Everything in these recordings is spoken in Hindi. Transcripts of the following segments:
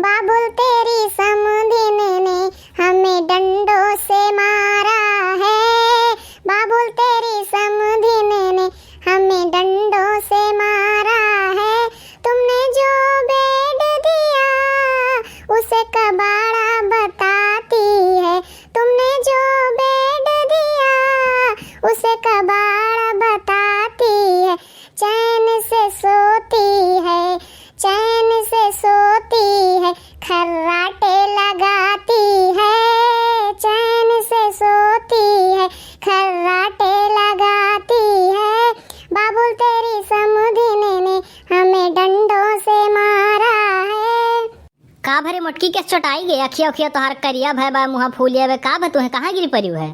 बाबुल तेरी समधिन ने हमें डंडों से मारा है। बाबुल तेरी समधिन ने हमें डंडों से मारा है। तुमने जो बेड दिया उसे कबाड़ा बताती है। तुमने जो बेड दिया उसे कबाड़ा बताती है। चैन से सोती है, चैन से सोती है, खर्राटे लगाती है। चैन से सोती है, खर्राटे लगाती है। बाबुल तेरी समधिन ने हमें डंडों से मारा है। का भरे मोटकी के चटाई गए अखिया उखिया तोहार करिया भय बा मुहा फूलिया बे का तुहे कहाँ गिरी परियो है।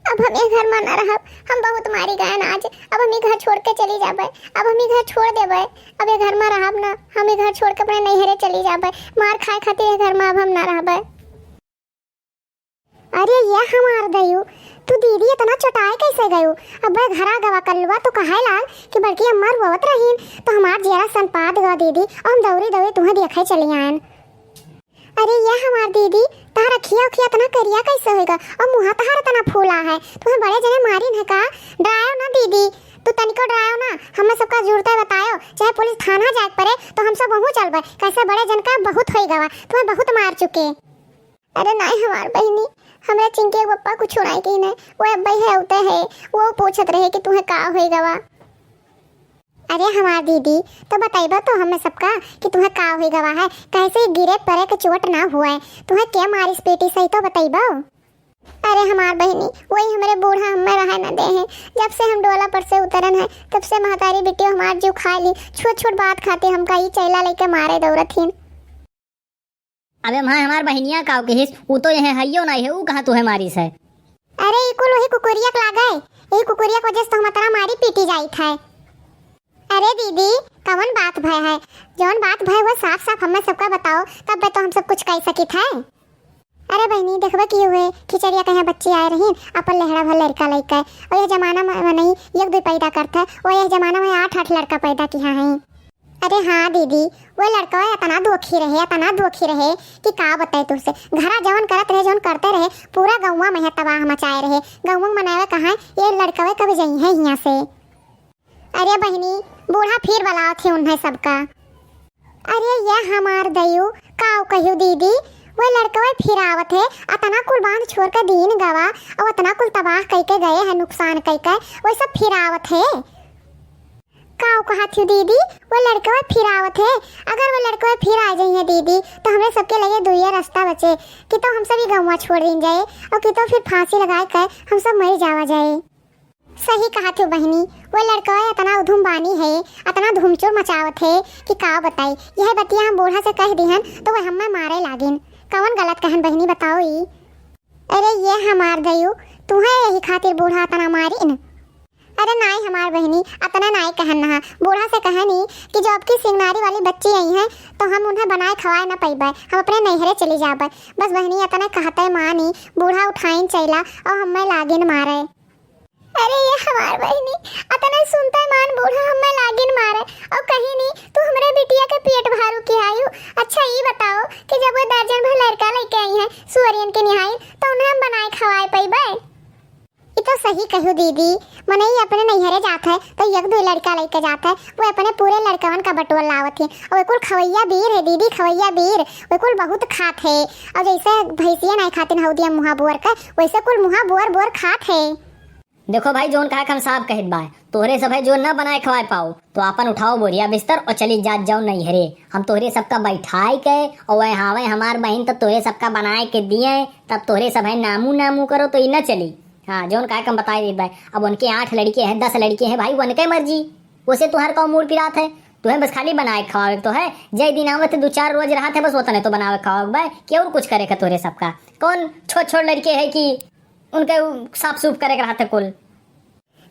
अब हम ये घर में न रहब, हम बहुत मारी गए आज। अब हम ये घर छोड़ के चली जाबे। अब हम ये घर छोड़ देबे। अब ये घर में रहब ना, हम ये घर छोड़ के अपने नैहरे चली जाबे। मार खाए खातिर ये घर में अब हम ना रहबे। अरे ये हमार गयू, तू दीदी इतना चटाए कैसे गयू? अब घरा गवा कर लुआ तो कहे लाल कि बड़की अम्मा रोवत रहीन तो हमार जेरा संपाद गवा दीदी और हम दौड़ी दौड़ी तुम्हें देखे चली आयन। अरे ये हमार दीदी तार अखिया उखिया तना करिया कैसे होएगा और मुहा तहार तना फूला है। तुम्हें बड़े जने मारी न का डरायो ना दीदी, तू तनिको डरायो ना। हमें सबका जरूरत है बतायो, चाहे पुलिस थाना जाए पड़े तो हम सब वहीं चलबे। कैसे बड़े जन का बहुत होई गवा, तुम्हें बहुत मार चुके। अरे नहीं हमार बहनी, हमरा चिंके पप्पा कुछ नहीं की ने, वो अब्बई है उते है, वो पूछत रहे कि तुम्हें का होई गवा। अरे हमार दीदी तो बताइबा तो हमें सबका कि तुम्हें का होई गवा है, कैसे गिरे परे के चोट ना हुआ है, तुम्हें क्या मारिस पेटी सही तो बताइबा। अरे हमार बहनी वही हमारे बूढ़ा हमें रहा न दे हैं। जब से हम डोला पर से उतरन है तब से महतारी बेटी हमार जीव खा ली। छोट छोट बात खाते हमका ही चैला लेके मारे दौड़थिन। अबे मां हमार बहनिया का कहिस ऊ तो यह हइयो नहीं है, ऊ कहां तुहे मारिस है। अरे इकुल वही कुकुरिया के लागे, यही कुकुरिया की वजह से तो हम तरा मारी पीटी जाई था। अरे दीदी कवन बात भय है, जौन बात भय वो साफ साफ हमें सबका बताओ, तब तो हम सब कुछ कह सकी थे। अरे बहनी देखबे की हुए खिचड़िया कहीं बच्ची आए रही अपन लहरा भर लड़का लड़का और यह जमाना में नहीं एक दो पैदा करता है, और यह जमाना में 8-8 लड़का पैदा किया है। अरे हाँ दीदी वो लड़का इतना दुखी रहे कि का बताए तुझसे। घरा जवन करत रहे जवन करते रहे पूरा गौवा में तबाह मचाए रहे। गौवा मनावे कहाँ ये लड़कवे कभी जई है यहाँ से। अरे बहनी बूढ़ा फिर बुलाओ थे उन्हें सबका। अरे ये हमार दयू काऊ कहू दीदी वो लड़कवे फिर आवत है, अतना कुल बांध छोड़ के दीन गवा और अतना कुल तबाह करके गए हैं नुकसान करके, वो सब फिर आवत है। काऊ कहा थी दीदी वो लड़कवा फिर आवत है। अगर वो लड़कवा फिर आ जाइए दीदी तो हमें सबके लगे दुइया रास्ता बचे कि तो हम सभी गौवा छोड़ दी जाए और कि तो फिर फांसी लगा कर हम सब मर जावा जाए। सही कहा थी बहनी वो लड़का इतना उधुम बानी है, इतना धूमचूर मचावत है कि का बताई। यह बतिया हम बूढ़ा से कह दिहन तो वह हमें मारे लागिन। कौन गलत कहन बहनी बताओ ई। अरे ये हमार गयू तुम्हें यही खातिर बूढ़ा इतना मारिन। अरे नहीं हमार बहनी इतना नहीं कहन ना, बूढ़ा से कहनी कि जो आपकी सिंगनारी वाली बच्ची आई है तो हम उन्हें बनाए खवाए ना पैबे, हम अपने नैहरे चली जाबे। बस बहनी इतना कहते मानी बूढ़ा उठाइन चला और हमें लागिन मारे। अरे ये हमार बहनी अतना सुनता मान बूढ़ा हमें लागिन मारे और कहीं नहीं तू हमरे बिटिया के पेट भरू के आयु। अच्छा ये बताओ कि जब वो दर्जन भर लड़का लेके आई है सुअरियन के निहाई तो उन्हें हम बनाए खवाए पैबे। ये तो सही कहू दीदी, मने ही अपने नैहरे जाता है तो एक दो लड़का लेके जाता है, वो अपने पूरे लड़कवन का बटोर लावत है और कुल खवैया बीर है दीदी, खवैया बीर वो कुल बहुत खात है। और जैसे भैंसिया नहीं खाते हौदिया मुहा बोर का वैसे कुल मुहा बोर बोर खात है। देखो भाई जोन कहा हम साहब कहत बा तोहरे सब है जो न बनाए खवाए पाओ तो अपन उठाओ बोरिया बिस्तर और चली जात जाओ नैहरे। हम तोहरे सबका बैठाए के और वह हावे हमार बहन तब तोहरे सबका बनाए के दिए तब तोहरे सब है नामू करो तो इना चली। हाँ जोन कहा हम बताए दे भाई। अब उनके 8 लड़के हैं 10 लड़के हैं भाई उनके मर्जी, उसे तुहार का मूड पिरात है। तुम्हें बस खाली बनाए खवावे तो है, जय दिन आवत 2-4 रोज रहा थे बस उतने तो बनावे खवावे भाई क्यों कुछ करे तोहरे सबका। कौन छोट लड़के है कि उनके साफ सूफ करे रहते कुल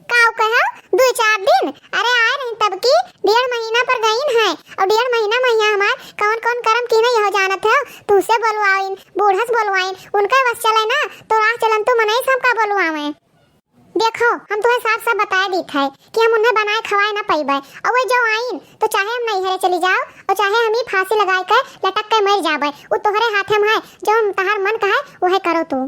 काऊ कहा 2-4 दिन। अरे आए नहीं तब की 1.5 महीना पर गईन है और 1.5 महीना मैया हमार कौन कौन कर्म की नहीं हो जानत है तुझसे बोलवाइन बूढ़स बोलवाइन उनका बस चले ना तो राह चलन तो मनाई सबका बोलवावे। देखो हम तुम्हें साफ साफ बता दी है कि हम उन्हें बनाए खवाए ना पैबे, और वो जो आइन तो चाहे हम नैहरे चली जाओ और चाहे हम ही फांसी लगा कर लटक कर मर जाबे, वो तोहरे हाथे में है, जो तहार मन का है वो है करो तू।